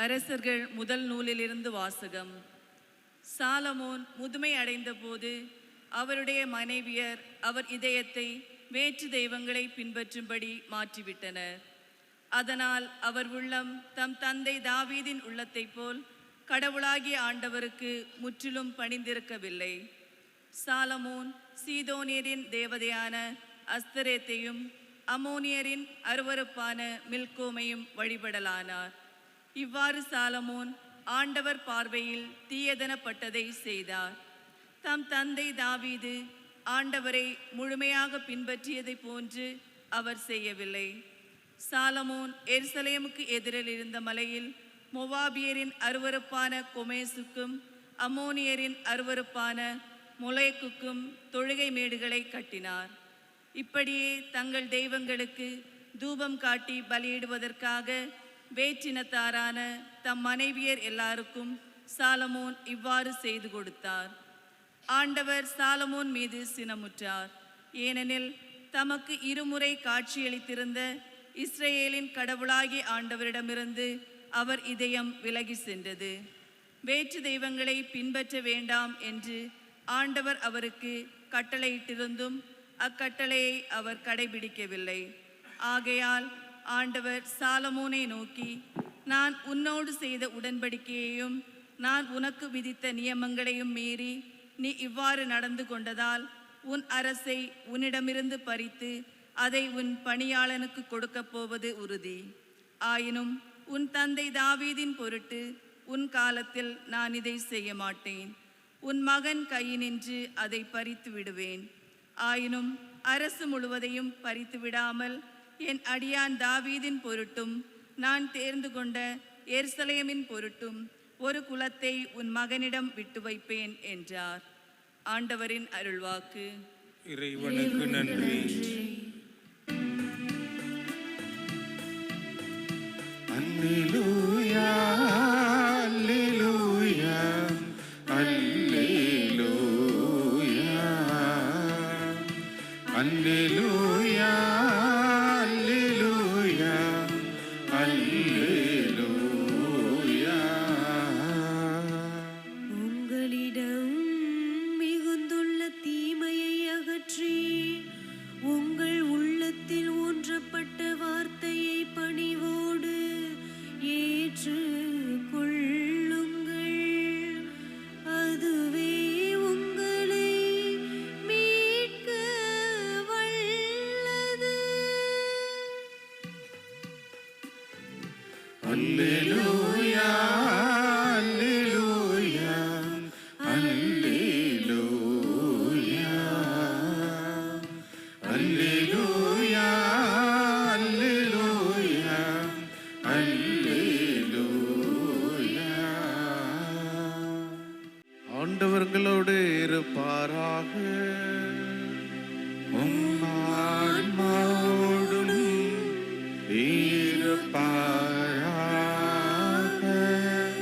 அரசர்கள் முதல் நூலிலிருந்து வாசகம். சாலமோன் முதுமை அடைந்த போது அவருடைய மனைவியர் அவர் இதயத்தை வேற்று தெய்வங்களை பின்பற்றும்படி மாற்றிவிட்டனர். அதனால் அவர் உள்ளம் தம் தந்தை தாவீதின் உள்ளத்தைப் போல் கடவுளாகிய ஆண்டவருக்கு முற்றிலும் பணிந்திருக்கவில்லை. சாலமோன் சீதோனியரின் தேவதையான அஸ்தரேத்தையும் அம்மோனியரின் அருவருப்பான மில்கோமையும் வழிபடலானார். இவ்வாறு சாலமோன் ஆண்டவர் பார்வையில் தீயதனப்பட்டதை செய்தார். தம் தந்தை தாவீது ஆண்டவரை முழுமையாக பின்பற்றியதை போன்று அவர் செய்யவில்லை. சாலமோன் எருசலேமுக்கு எதிரில் இருந்த மலையில் மோவாபியரின் அருவருப்பான கொமேசுக்கும் அம்மோனியரின் அருவருப்பான மொலேக்குக்கும் தொழுகை மேடுகளை கட்டினார். இப்படியே தங்கள் தெய்வங்களுக்கு தூபம் காட்டி பலியிடுவதற்காக வேற்றினத்தாரான தம் மனைவியர் எல்லாருக்கும் சாலமோன் இவ்வாறு செய்து கொடுத்தார். ஆண்டவர் சாலமோன் மீது சினமுற்றார். ஏனெனில் தமக்கு இருமுறை காட்சியளித்திருந்த இஸ்ரேலின் கடவுளாகிய ஆண்டவரிடமிருந்து அவர் இதயம் விலகி சென்றது. வேற்று தெய்வங்களை பின்பற்ற வேண்டாம் என்று ஆண்டவர் அவருக்கு கட்டளையிட்டிருந்தும் அக்கட்டளையை அவர் கடைபிடிக்கவில்லை. ஆகையால் ஆண்டவர் சாலமோனை நோக்கி, நான் உன்னோடு செய்த உடன்படிக்கையையும் நான் உனக்கு விதித்த நியமங்களையும் மீறி நீ இவ்வாறு நடந்து கொண்டதால் உன் அரசை உன்னிடமிருந்து பறித்து அதை உன் பணியாளனுக்கு கொடுக்கப் போவது உறுதி. ஆயினும் உன் தந்தை தாவீதின் பொருட்டு உன் காலத்தில் நான் இதை செய்ய மாட்டேன். உன் மகன் கையினின்று அதை பறித்து விடுவேன். ஆயினும் அரசு முழுவதையும் பறித்து விடாமல் என் அடியான் தாவீதின் பொருட்டும் நான் தேர்ந்து கொண்ட எருசலேமின் பொருட்டும் ஒரு குலத்தை உன் மகனிடம் விட்டு வைப்பேன் என்றார். ஆண்டவரின் அருள்வாக்கு. இறைவனுக்கு நன்றி. அல்லேலூயா அல்லேலூயா அல்லேலூயா அல்லேலூயா அல்லேலூயா அல்லேலூயா. உங்களிடம் மிகுந்துள்ள தீமையை அகற்றி உங்கள் உள்ளத்தில் ஊன்றப்பட்ட வார்த்தையை பணிவோடு ஏற்று கொள்ளுங்கள். அதுவே உங்களை மீட்க வல்லது. அல்லேலூயா அல்லேலூயா அல்லேலூயா அல்லேலூயா அல்லேலூயா அல்லேலூயா. ஆண்டவர்களோடு இருப்பாராக. உம் ஆன்மாவோடும் இருப்பாராக.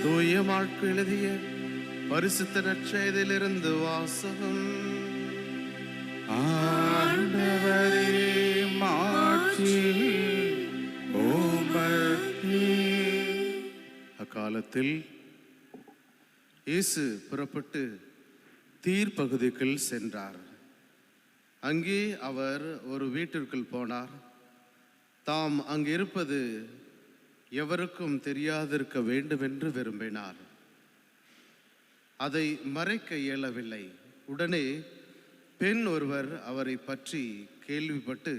தூய மாற்கு எழுதிய பரிசுத்த நற்செய்தியிலிருந்து வாசகம். ஆண்டவரே மாட்சி உமக்கே. அக்காலத்தில் இயேசு புறப்பட்டு தீர் பகுதிக்குள் சென்றார். அங்கே அவர் ஒரு வீட்டிற்குள் போனார். தாம் அங்கிருப்பது எவருக்கும் தெரியாதிருக்க வேண்டும் என்று விரும்பினார். அதை மறைக்க இயலவில்லை. உடனே பெண் ஒருவர் அவரை பற்றி கேள்விப்பட்டு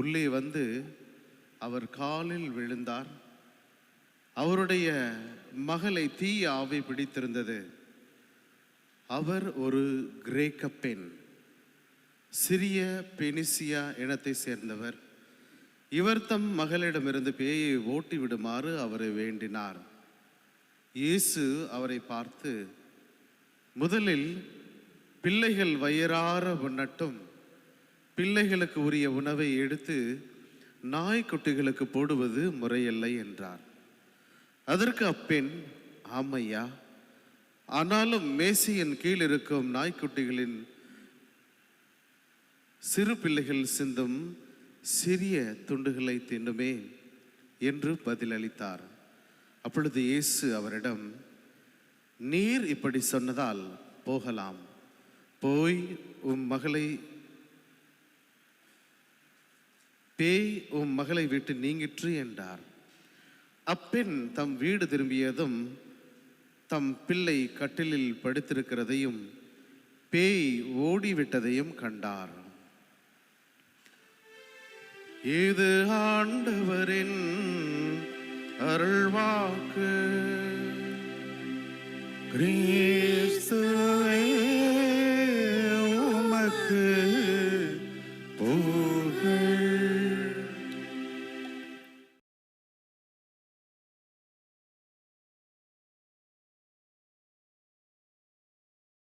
உள்ளே வந்து அவர் காலில் விழுந்தார். அவருடைய மகளை தீய ஆவி பிடித்திருந்தது. அவர் ஒரு கிரேக்க பெண், சிறிய பெனிசியா இனத்தை சேர்ந்தவர். இவர் தம் மகளிடமிருந்து பேயை ஓட்டி விடுமாறு அவரை வேண்டினார். இயேசு அவரை பார்த்து, முதலில் பிள்ளைகள் வயிறார உண்ணட்டும், பிள்ளைகளுக்கு உரிய உணவை எடுத்து நாய்க்குட்டிகளுக்கு போடுவது முறையில்லை என்றார். அதற்கு அப்பெண், ஆமையா, ஆனாலும் மேசையின் கீழ் இருக்கும் நாய்க்குட்டிகளின் சிறு பிள்ளைகள் சிந்தும் சிறிய துண்டுகளை தின்னுமே என்று பதிலளித்தார். அப்பொழுது இயேசு அவரிடம், நீர் இப்படி சொன்னதால் போகலாம், போய் உம் மகளை விட்டு நீங்கிற்று என்றார். அப்பெண் தம் வீடு திரும்பியதும் தம் பிள்ளை கட்டிலில் படுத்திருக்கிறதையும் பேய் ஓடிவிட்டதையும் கண்டார். இது ஆண்டவரின் அருள்வாக்கு.